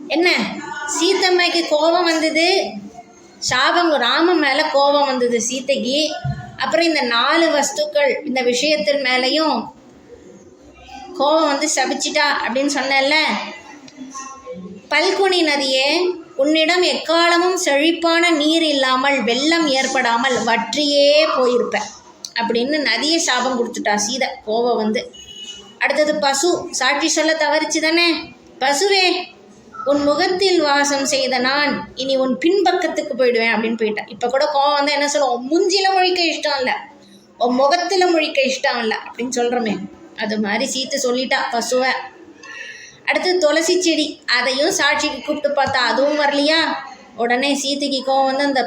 என்ன சீத்தம்மைக்கு கோபம் வந்தது, சாபம் ராமன் மேலே கோபம் வந்தது சீதைக்கு. அப்புறம் இந்த 4 வஸ்துக்கள் இந்த விஷயத்தின் மேலேயும் கோபம் வந்து சபிச்சிட்டா அப்படின்னு சொன்னேன்ல. பல்குனி நதியே, உன்னிடம் எக்காலமும் செழிப்பான நீர் இல்லாமல் வெள்ளம் ஏற்படாமல் வற்றியே போயிருப்ப அப்படின்னு நதியை சாபம் கொடுத்துட்டா சீதை கோபம் வந்து. அடுத்தது பசு சாட்சி சொல்ல தவறிச்சு தானே. பசுவே, உன் முகத்தில் வாசம் செய்த நான் இனி உன் பின்பக்கத்துக்கு போயிடுவேன் அப்படின்னு போயிட்டேன். இப்போ கூட கோவம் வந்து என்ன சொல்லுவோம், முஞ்சில முழிக்க இஷ்டம் இல்லை, உன் முகத்தில் முழிக்க இஷ்டம் இல்லை அப்படின்னு சொல்கிறோமே, அது மாதிரி சீத்தை சொல்லிட்டா பசுவை. அடுத்து துளசி செடி, அதையும் சாட்சிக்கு கூப்பிட்டு பார்த்தா அதுவும் வரலையா. உடனே சீத்தைக்கு கோவம் வந்து அந்த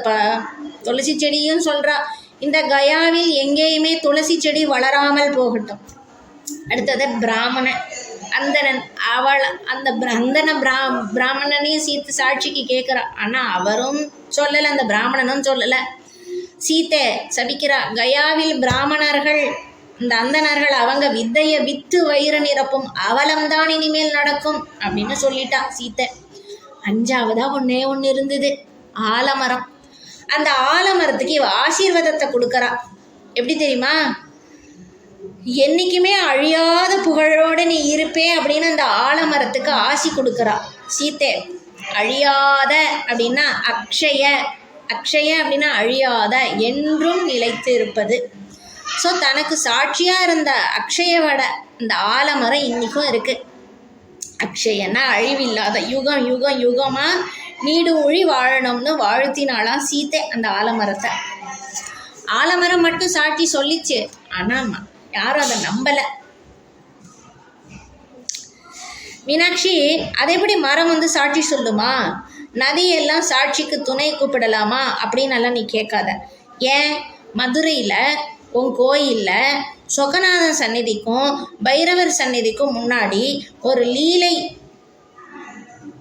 துளசி செடியும் சொல்கிறா, இந்த கயாவில் எங்கேயுமே துளசி செடி வளராமல் போகட்டும். அடுத்தது பிராமணன் அந்தணன், அவள் அந்த பிராமணனையும் சீத்தை சாட்சிக்கு கேட்குறா. ஆனால் அவரும் சொல்லலை, அந்த பிராமணனும் சொல்லலை. சீத்தை சபிக்கிறா, கயாவில் பிராமணர்கள் இந்த அந்தணர்கள் அவங்க வித்தையை வித்து வயிறு நிரப்பும் அவலம்தான் இனிமேல் நடக்கும் அப்படின்னு சொல்லிட்டா சீத்தை. 5வதா ஒன்று இருந்தது, ஆலமரம். அந்த ஆலமரத்துக்கு இவ ஆசீர்வாதத்தை கொடுக்குறா. எப்படி தெரியுமா, என்றைக்குமே அழியாத புகழோடு நீ இருப்பே அப்படின்னு அந்த ஆலமரத்துக்கு ஆசி கொடுக்குறா சீத்தை. அழியாத அப்படின்னா அக்ஷய, அக்ஷய அப்படின்னா அழியாத, என்றும் நிலைத்து இருப்பது. ஸோ தனக்கு சாட்சியாக இருந்த அக்ஷயோட இந்த ஆலமரம் இன்றைக்கும் இருக்குது. அக்ஷயன்னா அழிவில்லாத, யுகம் யுகம் யுகமாக நீடு ஒழி வாழணும்னு வாழ்த்தினாலாம் சீத்தை அந்த ஆலமரத்தை. ஆலமரம் மட்டும் சாட்சி சொல்லிச்சு, ஆனால் யாரும் அதை நம்பலை. மீனாட்சி, அதை எப்படி மரம் வந்து சாட்சி சொல்லுமா, நதியெல்லாம் சாட்சிக்கு துணை கூப்பிடலாமா அப்படின்னு எல்லாம் நீ கேட்காத. ஏன், மதுரையில் உன் கோயிலில் சொக்கநாதன் சந்நிதிக்கும் பைரவர் சந்நிதிக்கும் முன்னாடி ஒரு லீலை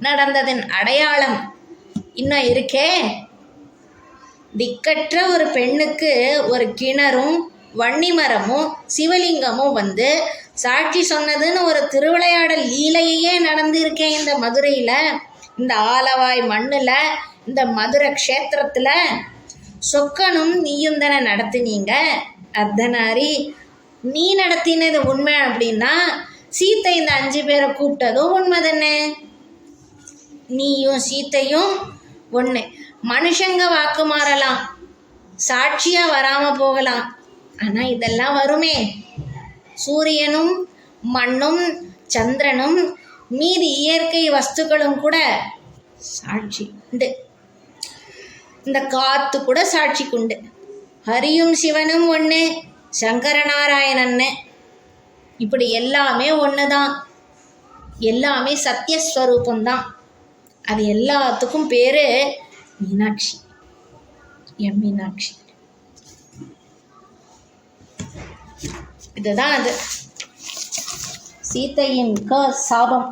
நடந்ததன் அடையாளம் இன்னும் இருக்கே. திக்கற்ற ஒரு பெண்ணுக்கு ஒரு கிணறும் வன்னிமரமும் சிவலிங்கமும் வந்து சாட்சி சொன்னதுன்னு ஒரு திருவிளையாடல் லீலையே நடந்திருக்கேன் இந்த மதுரையில், இந்த ஆலவாய் மண்ணில், இந்த மதுரை க்ஷேத்திரத்தில். சொக்கனும் நீயும் தானே நடத்தினீங்க அர்த்தநாரி. நீ நடத்தினது உண்மை அப்படின்னா சீத்தை இந்த 5 பேரை கூப்பிட்டதும் உண்மை தானே. நீயும் சீத்தையும் ஒன்று. மனுஷங்க வாக்கு மாறலாம், சாட்சியாக வராமல் போகலாம், ஆனால் இதெல்லாம் வருமே. சூரியனும் மண்ணும் சந்திரனும் மீதி இயற்கை வஸ்துக்களும் கூட சாட்சி உண்டு. இந்த காற்று கூட சாட்சிக்குண்டு. ஹரியும் சிவனும் ஒன்று, சங்கரநாராயணன்னு, இப்படி எல்லாமே ஒன்று தான். எல்லாமே சத்தியஸ்வரூபந்தான். அது எல்லாத்துக்கும் பேர் மீனாட்சி. என் மீனாட்சி. இதுதான் அது சீத்தையின் சாபம்.